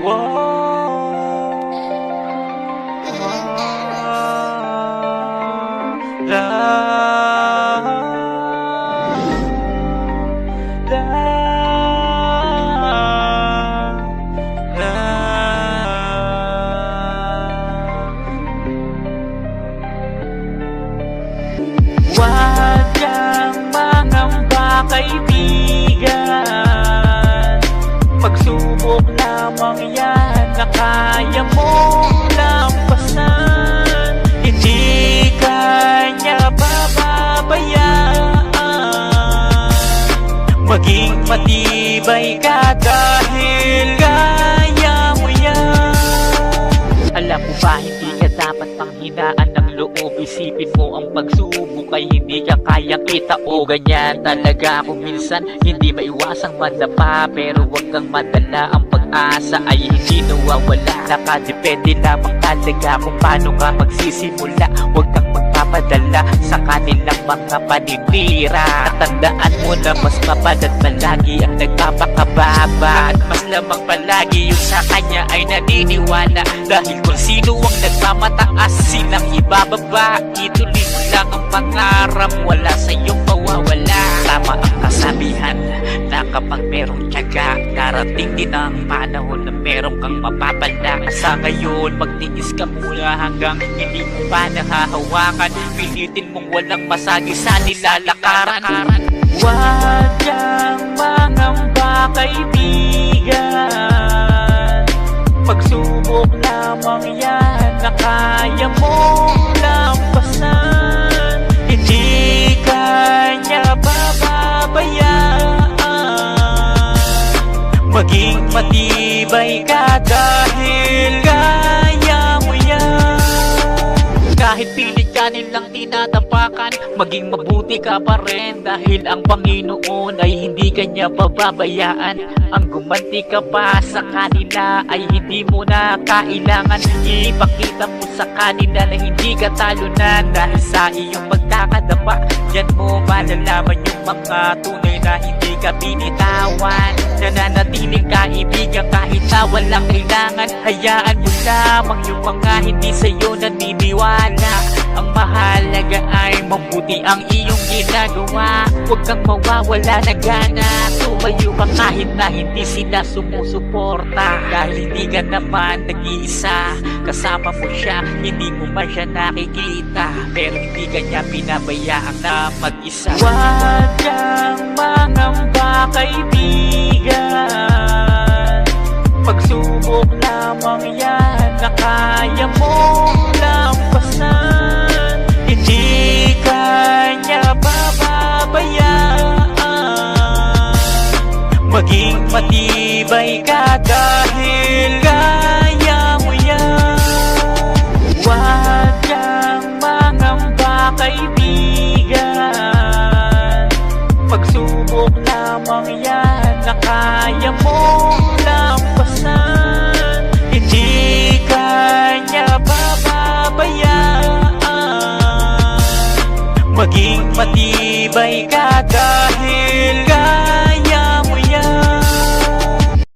Huwag kang mangamba, kaibigan. Pagsubok lamang yan na kaya mong lampasan. Hindi kanya bababayaan. Maging matibay ka dahil kaya mo yan. Alam mo ba, hindi ka dapat panghinaan ng loob. Isipin mo ang pagsubok ay hindi ka kayang itao. Ganyan talaga kung minsan hindi maiwasang madapa. Pero wag kang madala, ang pag-asa ay hindi nawawala. Nakadepende lamang talaga kung paano ka magsisimula. Wag kang magpapadala sa kanilang mga paninira. Tandaan mo na mas mapalat palagi ang nagpapakababa, at mas lamang palagi yung sa kanya ay naniniwala. Dahil kung sino ang nagmamataas, silang ibababa. Ituloy mo lang ang pangarap, wala sa iyong mawawala. Tama ang kasabihan na kapag merong tiyaga, darating din ang panahon na meron kang mapapala. Sa ngayon, magtiis ka muna hanggang hindi mo pa nahahawakan. Pilitin mong walang masagi sa nilalakaran. Huwag kang mangamba, kaibigan. Pagsubok lamang yan na kaya mong lampasan. Hindi kanya bababayaan. Maging matibay ka dahil kaya mo yan. Kahit pilit ka nilang tinatapakan, maging mabuti ka pa rin. Dahil ang Panginoon ay hindi kanya pababayaan. Ang gumanti ka pa sa kanila ay hindi mo na kailangan. Ipakita mo sa kanila na hindi ka talunan. Dahil sa iyong pagkakadapa, yan mo malalaman yung mga tunay na hindi ka binitawan. Nananatiling kaibigan kahit na walang kailangan. Hayaan mo lamang yung mga hindi sa'yo naniniwala. Ang mahalaga ay mabuti ang iyong ginagawa. Huwag kang mawawala na gana. Tumayo ka kahit na hindi sila sumusuporta. Dahil hindi ka naman nag-iisa. Kasama mo siya, hindi mo man siya nakikita. Pero hindi ka niya pinabayaan na mag-isa. Huwag kang mangamba, kaibigan. Pagsubok lamang yan na kaya mong lampasan. Hindi kanya bababayaan. Maging matibay ka dahil kaya mo yan. Huwag kang mangamba, kaibigan. Pagsubok lamang yan na kaya mong lampasan. Hindi kanya bababayaan. Maging matibay ka